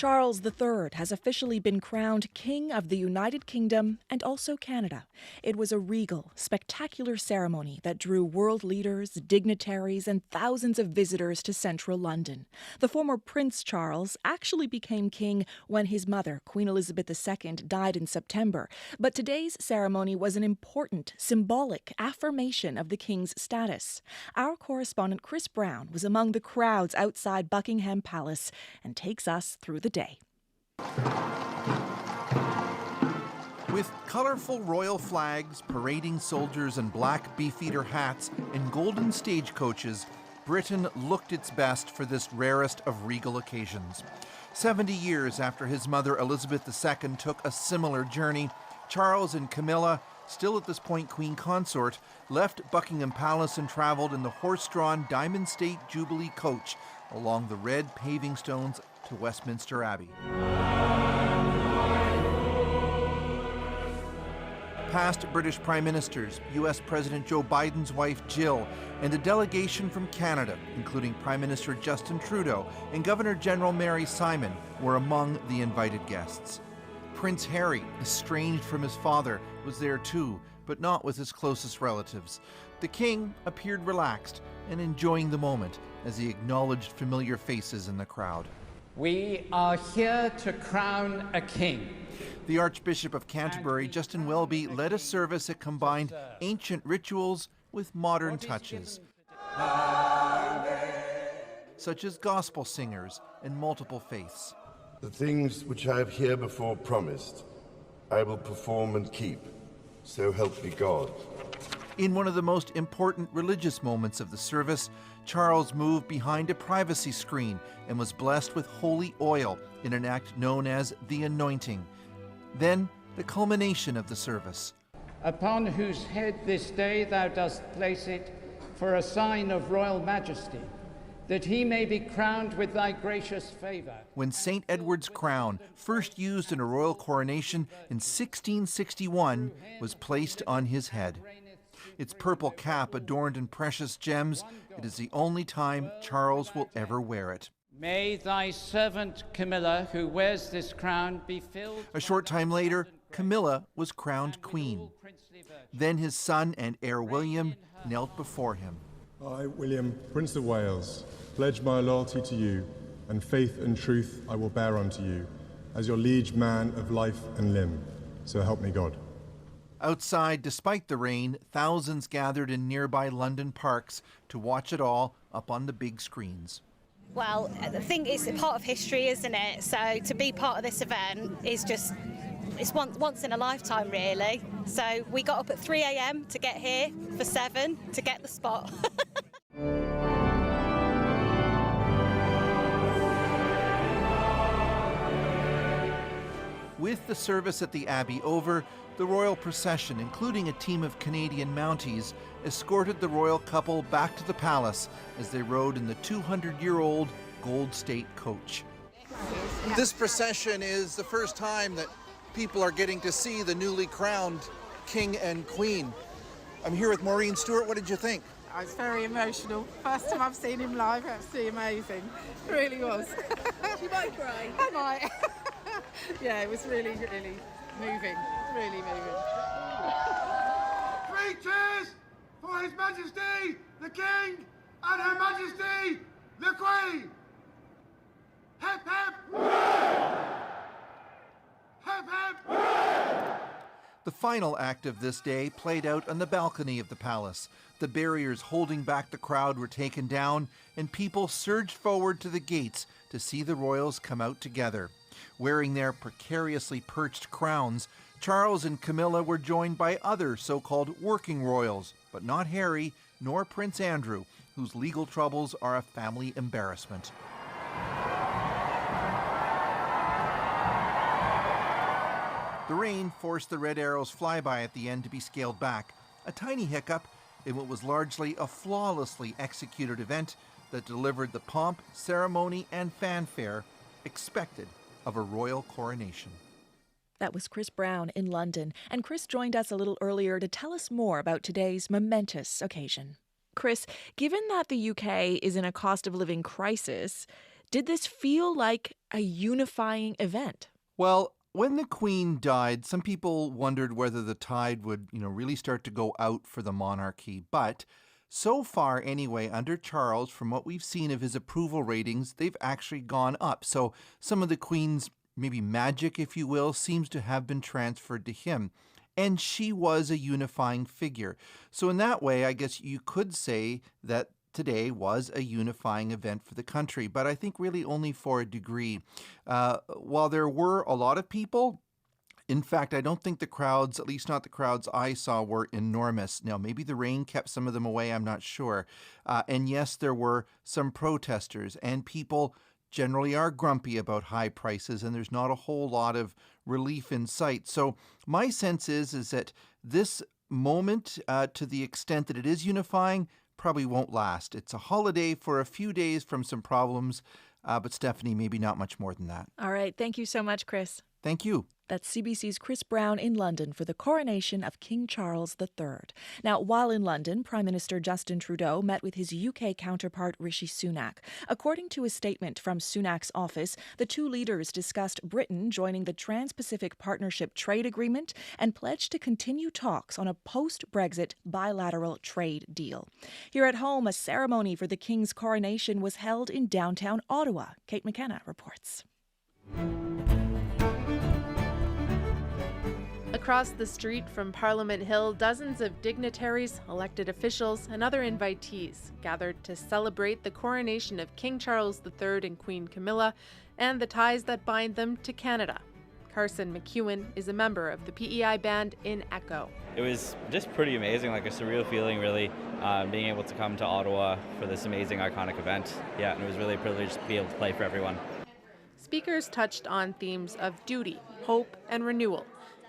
Charles III has officially been crowned King of the United Kingdom and also Canada. It was a regal, spectacular ceremony that drew world leaders, dignitaries, and thousands of visitors to central London. The former Prince Charles actually became king when his mother, Queen Elizabeth II, died in September. But today's ceremony was an important, symbolic affirmation of the king's status. Our correspondent Chris Brown was among the crowds outside Buckingham Palace and takes us through the day. With colourful royal flags, parading soldiers in black beefeater hats and golden stagecoaches, Britain looked its best for this rarest of regal occasions. 70 years after his mother Elizabeth II took a similar journey, Charles and Camilla, still at this point Queen Consort, left Buckingham Palace and travelled in the horse-drawn Diamond State Jubilee coach along the red paving stones to Westminster Abbey. Past British Prime Ministers, U.S. President Joe Biden's wife Jill, and a delegation from Canada, including Prime Minister Justin Trudeau and Governor General Mary Simon, were among the invited guests. Prince Harry, estranged from his father, was there too, but not with his closest relatives. The king appeared relaxed and enjoying the moment as he acknowledged familiar faces in the crowd. We are here to crown a king. The Archbishop of Canterbury, Justin Welby, led a service that combined ancient rituals with modern touches, such as gospel singers and multiple faiths. The things which I have herebefore promised, I will perform and keep, so help me God. In one of the most important religious moments of the service, Charles moved behind a privacy screen and was blessed with holy oil in an act known as the anointing. Then, the culmination of the service. Upon whose head this day thou dost place it for a sign of royal majesty, that he may be crowned with thy gracious favour. When St. Edward's crown, first used in a royal coronation in 1661, was placed on his head. Its purple cap adorned in precious gems, it is the only time Charles will ever wear it. May thy servant Camilla, who wears this crown, be filled... A short time later, Camilla was crowned queen. Then his son and heir William knelt before him. I, William, Prince of Wales, pledge my loyalty to you, and faith and truth I will bear unto you, as your liege man of life and limb. So help me God. Outside, despite the rain, thousands gathered in nearby London parks to watch it all up on the big screens. Well, I think it's a part of history, isn't it? So to be part of this event is just, it's once in a lifetime, really. So we got up at 3 a.m. to get here for 7 to get the spot. With the service at the Abbey over, the royal procession, including a team of Canadian Mounties, escorted the royal couple back to the palace as they rode in the 200-year-old Gold State coach. This procession is the first time that people are getting to see the newly crowned king and queen. I'm here with Maureen Stewart. What did you think? I was very emotional. First time I've seen him live, absolutely amazing. It really was. You might cry. I might. Yeah, it was really, really moving. Really moving. 3 cheers for His Majesty the King and Her Majesty the Queen. Hip hip! Hip hip! The final act of this day played out on the balcony of the palace. The barriers holding back the crowd were taken down, and people surged forward to the gates to see the royals come out together. Wearing their precariously perched crowns, Charles and Camilla were joined by other so-called working royals, but not Harry nor Prince Andrew, whose legal troubles are a family embarrassment. The rain forced the Red Arrow's flyby at the end to be scaled back, a tiny hiccup in what was largely a flawlessly executed event that delivered the pomp, ceremony, and fanfare expected of a royal coronation. That was Chris Brown in London, and Chris joined us a little earlier to tell us more about today's momentous occasion. Chris, given that the UK is in a cost of living crisis, Did this feel like a unifying event? Well, when the Queen died, some people wondered whether the tide would, really start to go out for the monarchy. But so far, anyway, under Charles, from what we've seen of his approval ratings, they've actually gone up. So some of the Queen's maybe magic, if you will, seems to have been transferred to him. And she was a unifying figure. So in that way, I guess you could say that today was a unifying event for the country, but I think really only for a degree. While there were a lot of people, in fact, I don't think the crowds, at least not the crowds I saw, were enormous. Now, maybe the rain kept some of them away, I'm not sure. And yes, there were some protesters, and people generally are grumpy about high prices, and there's not a whole lot of relief in sight. So my sense is that this moment, to the extent that it is unifying, probably won't last. It's a holiday for a few days from some problems, but Stephanie, maybe not much more than that. All right. Thank you so much, Chris. Thank you. That's CBC's Chris Brown in London for the coronation of King Charles III. Now, while in London, Prime Minister Justin Trudeau met with his UK counterpart Rishi Sunak. According to a statement from Sunak's office, the two leaders discussed Britain joining the Trans-Pacific Partnership Trade Agreement and pledged to continue talks on a post-Brexit bilateral trade deal. Here at home, a ceremony for the King's coronation was held in downtown Ottawa. Kate McKenna reports. Across the street from Parliament Hill, dozens of dignitaries, elected officials, and other invitees gathered to celebrate the coronation of King Charles III and Queen Camilla and the ties that bind them to Canada. Carson McEwen is a member of the PEI band in Echo. It was just pretty amazing, like a surreal feeling, really, being able to come to Ottawa for this amazing, iconic event. Yeah, and it was really a privilege to be able to play for everyone. Speakers touched on themes of duty, hope, and renewal.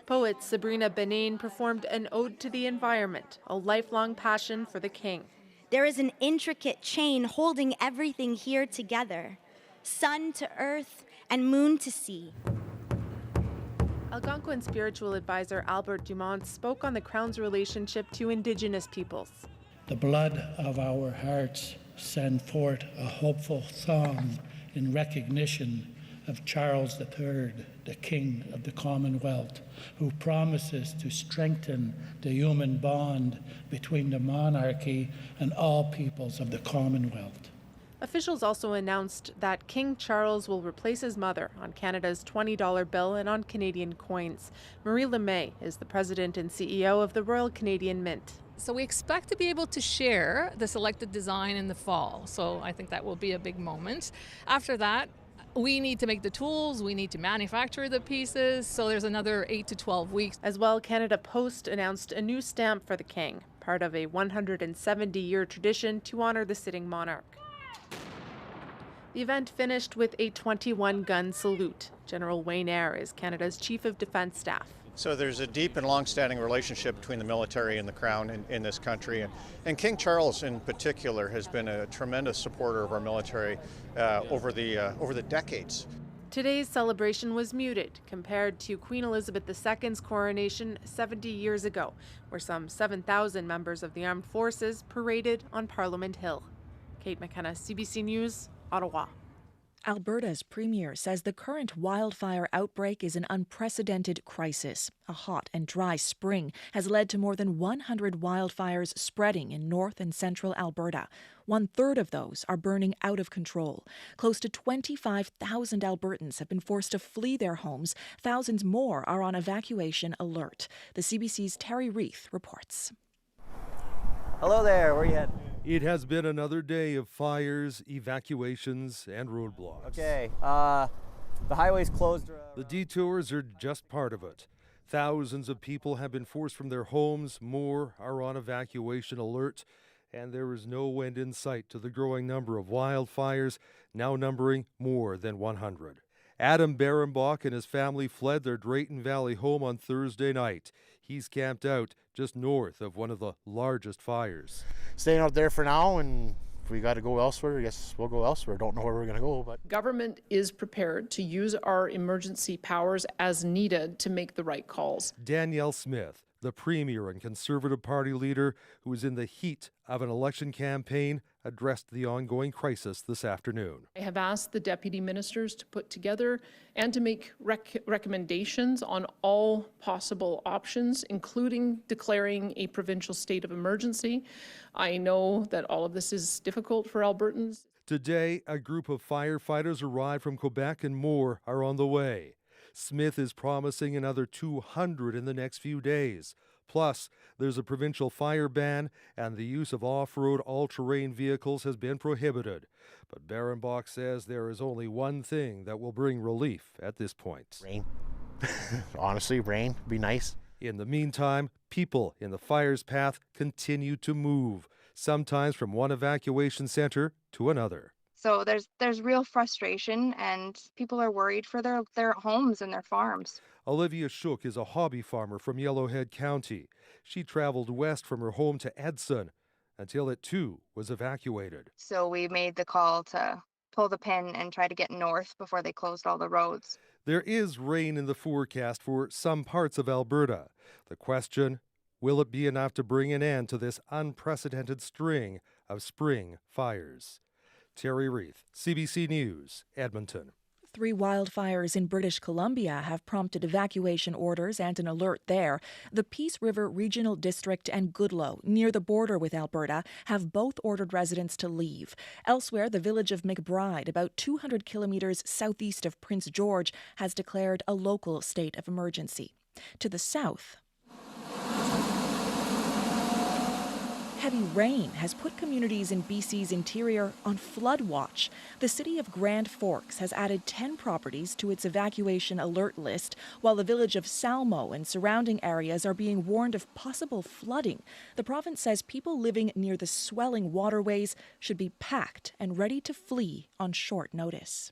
Poet Sabrina Benain performed an ode to the environment, a lifelong passion for the King. There is an intricate chain holding everything here together, sun to earth and moon to sea. Algonquin spiritual advisor Albert Dumont spoke on the Crown's relationship to Indigenous peoples. The blood of our hearts send forth a hopeful song in recognition of Charles III, the King of the Commonwealth, who promises to strengthen the human bond between the monarchy and all peoples of the Commonwealth. Officials also announced that King Charles will replace his mother on Canada's $20 bill and on Canadian coins. Marie LeMay is the president and CEO of the Royal Canadian Mint. So we expect to be able to share the selected design in the fall. So I think that will be a big moment. After that, we need to make the tools, we need to manufacture the pieces, so there's another 8 to 12 weeks. As well, Canada Post announced a new stamp for the King, part of a 170-year tradition to honor the sitting monarch. The event finished with a 21-gun salute. General Wayne Eyre is Canada's Chief of Defence Staff. So there's a deep and long-standing relationship between the military and the Crown in this country. And King Charles in particular has been a tremendous supporter of our military over the decades. Today's celebration was muted compared to Queen Elizabeth II's coronation 70 years ago, where some 7,000 members of the armed forces paraded on Parliament Hill. Kate McKenna, CBC News, Ottawa. Alberta's premier says the current wildfire outbreak is an unprecedented crisis. A hot and dry spring has led to more than 100 wildfires spreading in north and central Alberta. 1/3 of those are burning out of control. Close to 25,000 Albertans have been forced to flee their homes. Thousands more are on evacuation alert. The CBC's Terry Reith reports. Hello there, where are you heading? It has been another day of fires, evacuations, and roadblocks. Okay, the highway's closed. The detours are just part of it. Thousands of people have been forced from their homes, more are on evacuation alert, and there is no end in sight to the growing number of wildfires, now numbering more than 100. Adam Berenbach and his family fled their Drayton Valley home on Thursday night. He's camped out just north of one of the largest fires. Staying out there for now, and if we got to go elsewhere, I guess we'll go elsewhere. Don't know where we're going to go, but government is prepared to use our emergency powers as needed to make the right calls. Danielle Smith, the Premier and Conservative Party leader who is in the heat of an election campaign addressed the ongoing crisis this afternoon. I have asked the deputy ministers to put together and to make recommendations on all possible options, including declaring a provincial state of emergency. I know that all of this is difficult for Albertans. Today, a group of firefighters arrived from Quebec and more are on the way. Smith is promising another 200 in the next few days. Plus, there's a provincial fire ban and the use of off-road all-terrain vehicles has been prohibited. But Barenbach says there is only one thing that will bring relief at this point. Rain. Honestly, rain would be nice. In the meantime, people in the fire's path continue to move, sometimes from one evacuation center to another. So there's real frustration, and people are worried for their homes and their farms. Olivia Shook is a hobby farmer from Yellowhead County. She traveled west from her home to Edson until it too was evacuated. So we made the call to pull the pin and try to get north before they closed all the roads. There is rain in the forecast for some parts of Alberta. The question, will it be enough to bring an end to this unprecedented string of spring fires? Terry Reith, CBC News, Edmonton. 3 wildfires in British Columbia have prompted evacuation orders and an alert there. The Peace River Regional District and Goodloe, near the border with Alberta, have both ordered residents to leave. Elsewhere, the village of McBride, about 200 kilometres southeast of Prince George, has declared a local state of emergency. To the south, heavy rain has put communities in BC's interior on flood watch. The city of Grand Forks has added 10 properties to its evacuation alert list, while the village of Salmo and surrounding areas are being warned of possible flooding. The province says people living near the swelling waterways should be packed and ready to flee on short notice.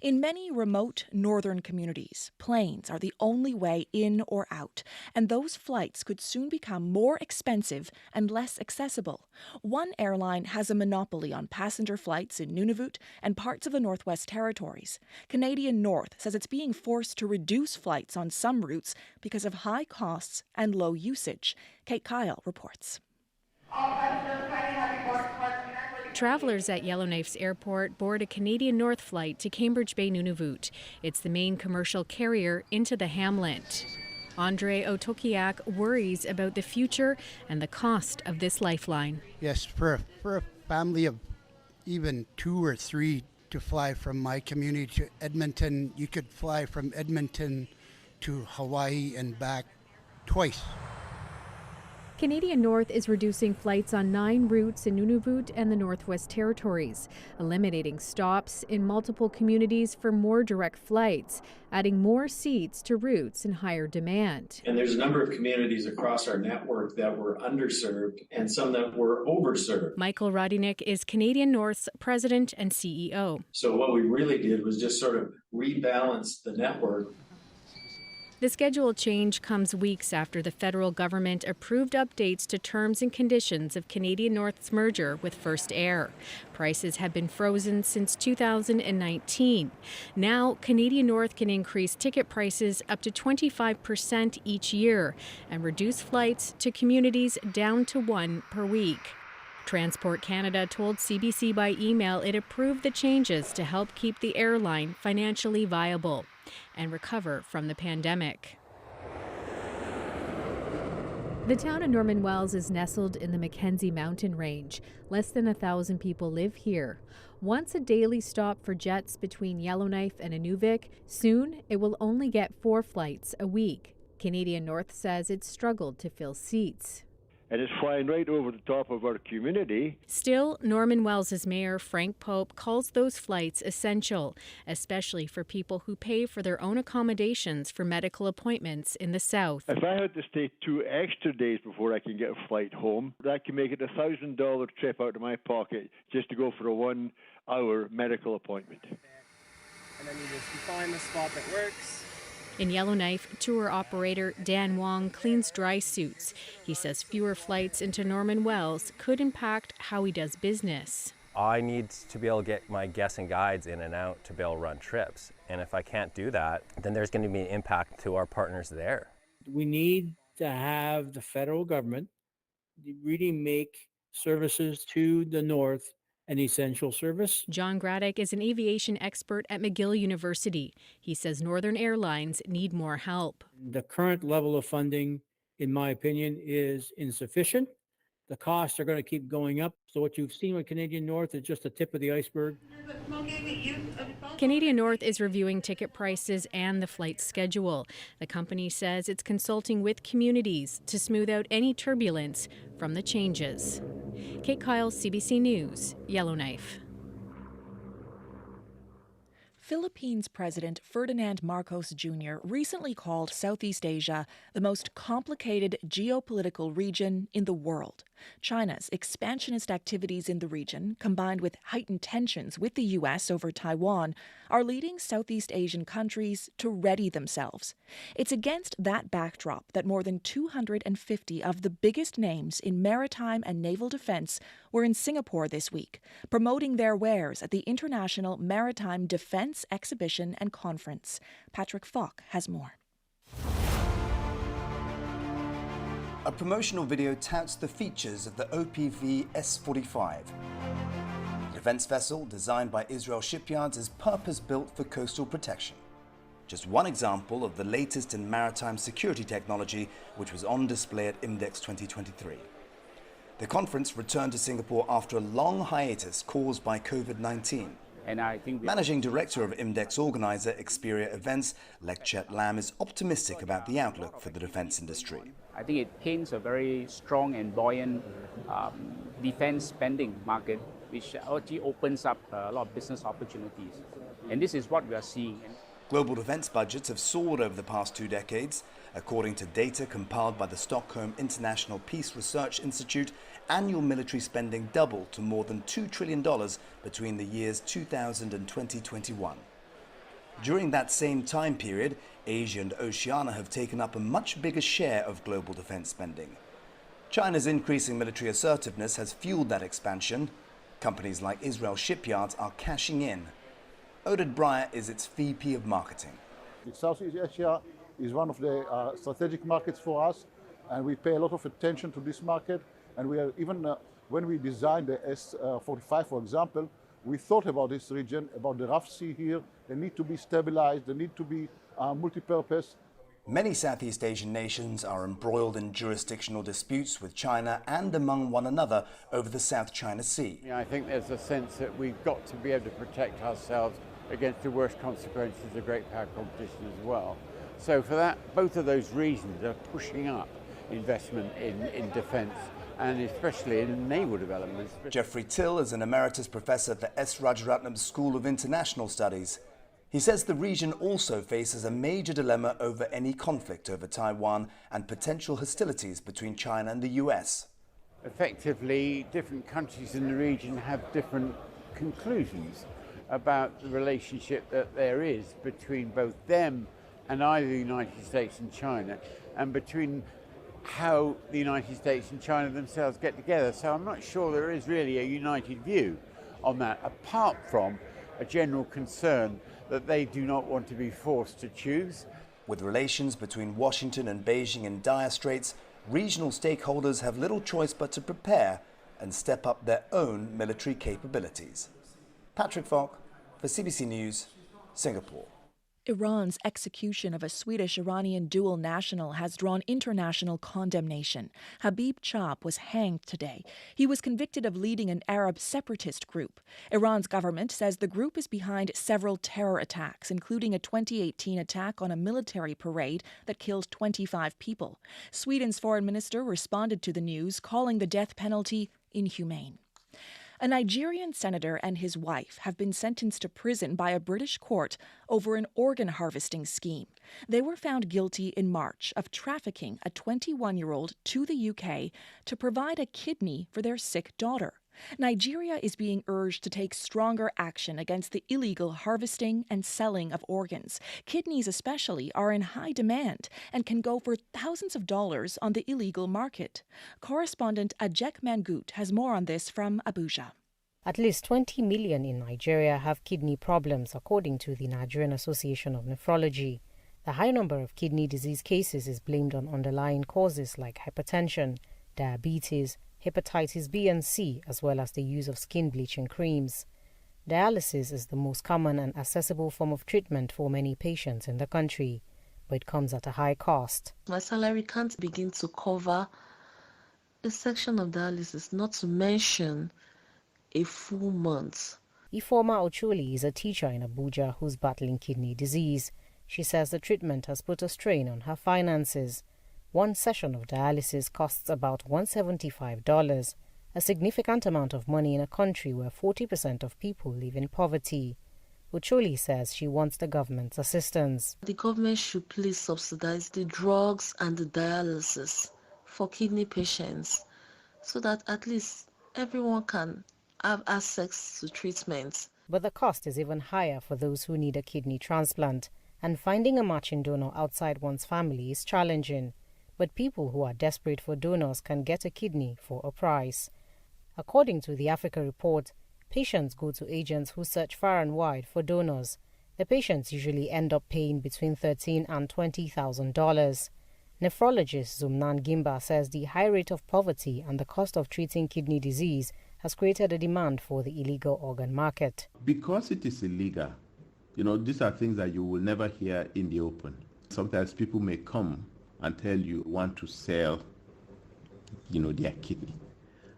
In many remote northern communities, planes are the only way in or out, and those flights could soon become more expensive and less accessible. One airline has a monopoly on passenger flights in Nunavut and parts of the Northwest Territories. Canadian North says it's being forced to reduce flights on some routes because of high costs and low usage. Kate Kyle reports. Travelers at Yellowknife's airport board a Canadian North flight to Cambridge Bay, Nunavut. It's the main commercial carrier into the hamlet. Andre Otokiak worries about the future and the cost of this lifeline. Yes, for a family of even 2 or 3 to fly from my community to Edmonton, you could fly from Edmonton to Hawaii and back twice. Canadian North is reducing flights on 9 routes in Nunavut and the Northwest Territories, eliminating stops in multiple communities for more direct flights, adding more seats to routes in higher demand. And there's a number of communities across our network that were underserved and some that were overserved. Michael Rodinick is Canadian North's president and CEO. So what we really did was just sort of rebalance the network. The schedule change comes weeks after the federal government approved updates to terms and conditions of Canadian North's merger with First Air. Prices have been frozen since 2019. Now, Canadian North can increase ticket prices up to 25% each year and reduce flights to communities down to 1 per week. Transport Canada told CBC by email it approved the changes to help keep the airline financially viable and recover from the pandemic. The town of Norman Wells is nestled in the Mackenzie mountain range. Less than 1,000 people live here. Once a daily stop for jets between Yellowknife and Inuvik, soon it will only get 4 flights a week. Canadian North says it struggled to fill seats. And it's flying right over the top of our community. Still, Norman Wells' mayor, Frank Pope, calls those flights essential, especially for people who pay for their own accommodations for medical appointments in the south. If I had to stay 2 extra days before I can get a flight home, that can make it $1,000 trip out of my pocket just to go for a 1-hour medical appointment. And then you just find the spot that works. In Yellowknife, tour operator Dan Wong cleans dry suits. He says fewer flights into Norman Wells could impact how he does business. I need to be able to get my guests and guides in and out to be able to run trips. And if I can't do that, then there's going to be an impact to our partners there. We need to have the federal government really make services to the north an essential service. John Graddick is an aviation expert at McGill University. He says Northern Airlines need more help. The current level of funding, in my opinion, is insufficient. The costs are going to keep going up. So what you've seen with Canadian North is just the tip of the iceberg. Canadian North is reviewing ticket prices and the flight schedule. The company says it's consulting with communities to smooth out any turbulence from the changes. Kate Kyle, CBC News, Yellowknife. Philippines President Ferdinand Marcos Jr. recently called Southeast Asia the most complicated geopolitical region in the world. China's expansionist activities in the region, combined with heightened tensions with the U.S. over Taiwan, are leading Southeast Asian countries to ready themselves. It's against that backdrop that more than 250 of the biggest names in maritime and naval defense were in Singapore this week, promoting their wares at the International Maritime Defense Exhibition and Conference. Patrick Falk has more. A promotional video touts the features of the OPV S-45. The defense vessel, designed by Israel shipyards, is purpose-built for coastal protection. Just one example of the latest in maritime security technology, which was on display at IMDEX 2023. The conference returned to Singapore after a long hiatus caused by COVID-19. And I think Managing Director of IMDEX organizer Xperia Events, Lekchet Lam, is optimistic about the outlook for the defense industry. I think it paints a very strong and buoyant defense spending market, which actually opens up a lot of business opportunities. And this is what we are seeing. Global defense budgets have soared over the past 2 decades. According to data compiled by the Stockholm International Peace Research Institute, annual military spending doubled to more than $2 trillion between the years 2000 and 2021. During that same time period, Asia and Oceania have taken up a much bigger share of global defense spending. China's increasing military assertiveness has fueled that expansion. Companies like Israel shipyards are cashing in. Oded Breyer is its VP of marketing. Southeast Asia is one of the strategic markets for us, and we pay a lot of attention to this market. And we are even when we designed the S-45, for example, we thought about this region, about the Rough Sea here. They need to be stabilized, they need to be multi-purpose. Many Southeast Asian nations are embroiled in jurisdictional disputes with China and among one another over the South China Sea. I think there's a sense that we've got to be able to protect ourselves against the worst consequences of great power competition as well. So for that, both of those reasons are pushing up investment in defence, and especially in naval developments. Jeffrey Till is an emeritus professor at the S. Rajaratnam School of International Studies. He says the region also faces a major dilemma over any conflict over Taiwan and potential hostilities between China and the US. Effectively, different countries in the region have different conclusions about the relationship that there is between both them and either the United States and China, and between how the United States and China themselves get together. So I'm not sure there is really a united view on that, apart from a general concern that they do not want to be forced to choose. With relations between Washington and Beijing in dire straits, regional stakeholders have little choice but to prepare and step up their own military capabilities. Patrick Falk for CBC News, Singapore. Iran's execution of a Swedish-Iranian dual national has drawn international condemnation. Habib Chab was hanged today. He was convicted of leading an Arab separatist group. Iran's government says the group is behind several terror attacks, including a 2018 attack on a military parade that killed 25 people. Sweden's foreign minister responded to the news, calling the death penalty inhumane. A Nigerian senator and his wife have been sentenced to prison by a British court over an organ harvesting scheme. They were found guilty in March of trafficking a 21-year-old to the UK to provide a kidney for their sick daughter. Nigeria is being urged to take stronger action against the illegal harvesting and selling of organs. Kidneys especially are in high demand and can go for thousands of dollars on the illegal market. Correspondent Ajek Mangut has more on this from Abuja. At least 20 million in Nigeria have kidney problems, according to the Nigerian Association of Nephrology. The high number of kidney disease cases is blamed on underlying causes like hypertension, diabetes, hepatitis B and C, as well as the use of skin bleaching creams. Dialysis is the most common and accessible form of treatment for many patients in the country, but it comes at a high cost. My salary can't begin to cover a section of dialysis, not to mention a full month. Ifeoma Ocholi is a teacher in Abuja who's battling kidney disease. She says the treatment has put a strain on her finances. One session of dialysis costs about $175, a significant amount of money in a country where 40% of people live in poverty. Ocholi says she wants the government's assistance. The government should please subsidize the drugs and the dialysis for kidney patients so that at least everyone can have access to treatment. But the cost is even higher for those who need a kidney transplant, and finding a matching donor outside one's family is challenging. But people who are desperate for donors can get a kidney for a price. According to the Africa Report, patients go to agents who search far and wide for donors. The patients usually end up paying between $13,000 and $20,000. Nephrologist Zumnan Gimba says the high rate of poverty and the cost of treating kidney disease has created a demand for the illegal organ market. Because it is illegal, these are things that you will never hear in the open. Sometimes people may come and tell you want to sell, their kidney.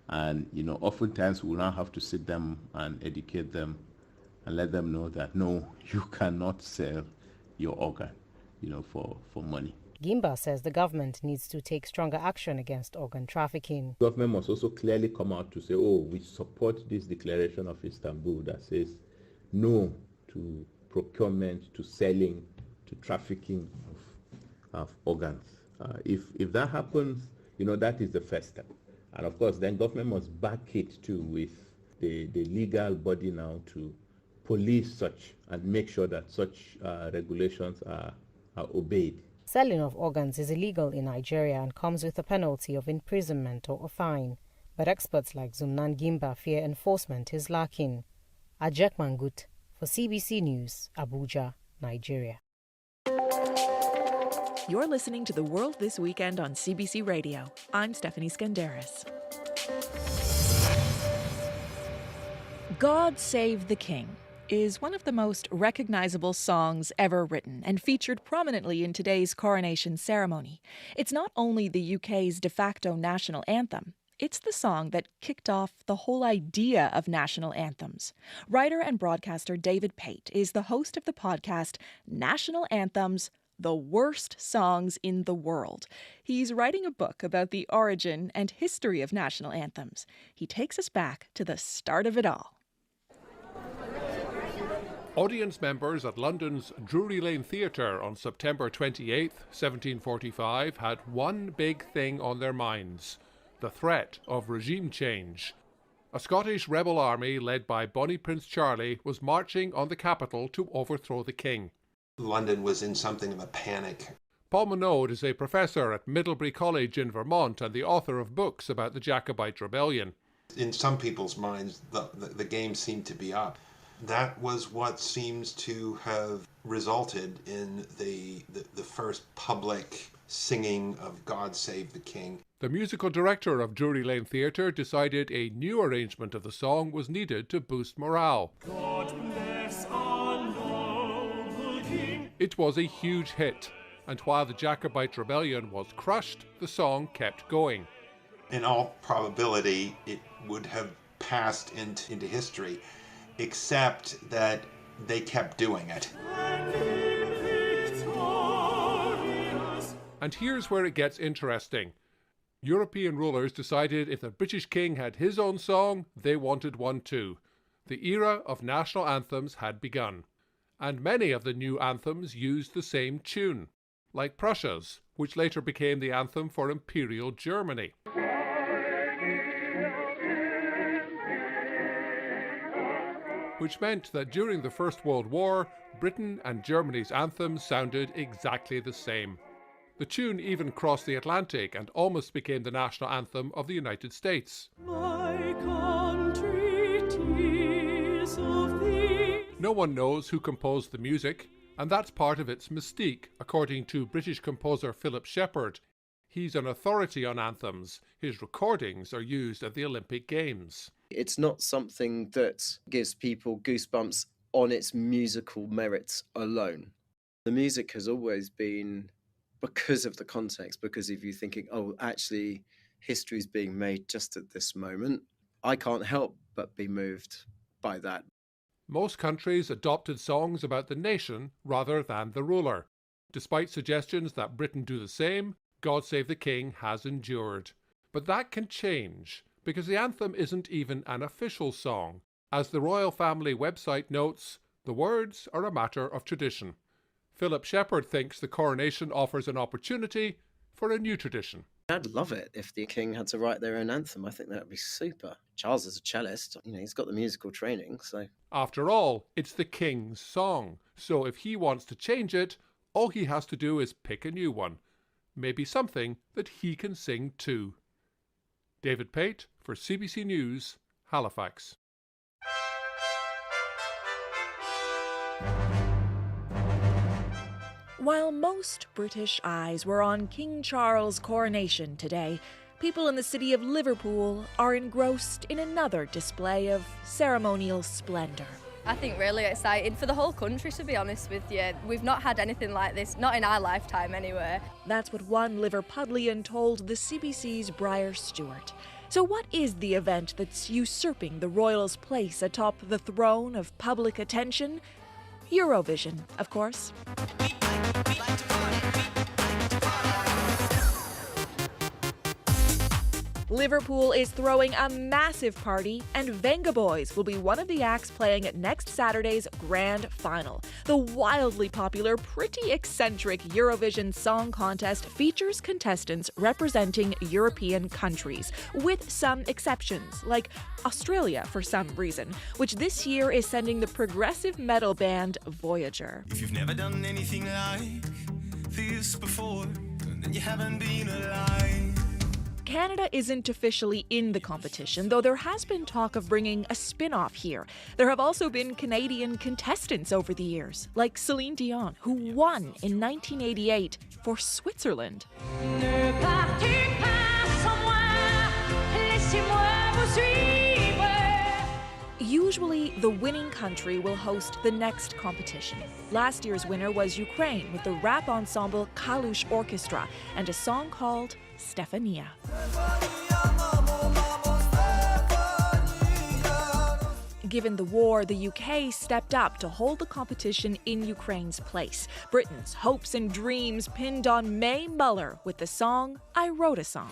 And, oftentimes we'll now have to sit them and educate them and let them know that, no, you cannot sell your organ, for money. Gimba says the government needs to take stronger action against organ trafficking. Government must also clearly come out to say, we support this declaration of Istanbul that says no to procurement, to selling, to trafficking of organs. If that happens, that is the first step. And of course, then government must back it too with the legal body now to police such and make sure that such regulations are obeyed. Selling of organs is illegal in Nigeria and comes with a penalty of imprisonment or a fine. But experts like Zumnan Gimba fear enforcement is lacking. Ajek Mangut for CBC News, Abuja, Nigeria. You're listening to The World This Weekend on CBC Radio. I'm Stephanie Skandaris. God Save the King is one of the most recognizable songs ever written and featured prominently in today's coronation ceremony. It's not only the UK's de facto national anthem, it's the song that kicked off the whole idea of national anthems. Writer and broadcaster David Pate is the host of the podcast National Anthems, The Worst Songs in the World. He's writing a book about the origin and history of national anthems. He takes us back to the start of it all. Audience members at London's Drury Lane Theatre on September 28, 1745, had one big thing on their minds: the threat of regime change. A Scottish rebel army led by Bonnie Prince Charlie was marching on the capital to overthrow the king. London was in something of a panic. Paul Monod is a professor at Middlebury College in Vermont and the author of books about the Jacobite Rebellion. In some people's minds, the game seemed to be up. That was what seems to have resulted in the first public singing of God Save the King. The musical director of Drury Lane Theatre decided a new arrangement of the song was needed to boost morale. God bless our noble King. It was a huge hit, and while the Jacobite Rebellion was crushed, the song kept going. In all probability, it would have passed into history, except that they kept doing it. And here's where it gets interesting. European rulers decided if the British king had his own song, they wanted one too. The era of national anthems had begun, and many of the new anthems used the same tune, like Prussia's, which later became the anthem for Imperial Germany. Which meant that during the First World War, Britain and Germany's anthems sounded exactly the same. The tune even crossed the Atlantic and almost became the national anthem of the United States. My country, 'tis of thee. No one knows who composed the music, and that's part of its mystique, according to British composer Philip Shepherd. He's an authority on anthems. His recordings are used at the Olympic Games. It's not something that gives people goosebumps on its musical merits alone. The music has always been because of the context, because if you're thinking, oh, actually, history's being made just at this moment, I can't help but be moved by that. Most countries adopted songs about the nation rather than the ruler. Despite suggestions that Britain do the same, God Save the King has endured. But that can change, because the anthem isn't even an official song. As the royal family website notes, the words are a matter of tradition. Philip Shepherd thinks the coronation offers an opportunity for a new tradition. I'd love it if the king had to write their own anthem. I think that would be super. Charles is a cellist, he's got the musical training, so... After all, it's the king's song, so if he wants to change it, all he has to do is pick a new one. Maybe something that he can sing too. David Pate for CBC News, Halifax. While most British eyes were on King Charles' coronation today, people in the city of Liverpool are engrossed in another display of ceremonial splendour. I think really exciting for the whole country, to be honest with you. We've not had anything like this, not in our lifetime anyway. That's what one Liverpudlian told the CBC's Briar Stewart. So what is the event that's usurping the royals' place atop the throne of public attention? Eurovision, of course. Liverpool is throwing a massive party, and Venga Boys will be one of the acts playing at next Saturday's grand final. The wildly popular, pretty eccentric Eurovision Song Contest features contestants representing European countries, with some exceptions, like Australia for some reason, which this year is sending the progressive metal band Voyager. If you've never done anything like this before, then you haven't been alive. Canada isn't officially in the competition, though there has been talk of bringing a spin-off here. There have also been Canadian contestants over the years, like Celine Dion, who won in 1988 for Switzerland. Usually, the winning country will host the next competition. Last year's winner was Ukraine with the rap ensemble Kalush Orchestra and a song called Stefania. Given the war, the UK stepped up to hold the competition in Ukraine's place. Britain's hopes and dreams pinned on Mae Muller with the song I Wrote a Song.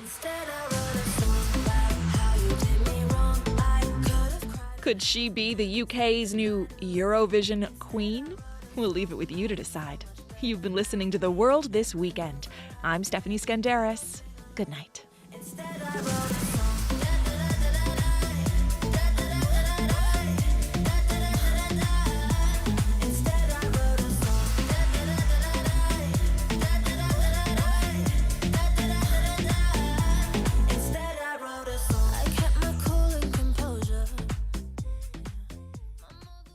Could she be the UK's new Eurovision queen? We'll leave it with you to decide. You've been listening to The World This Weekend. I'm Stephanie Skandaris. Good night.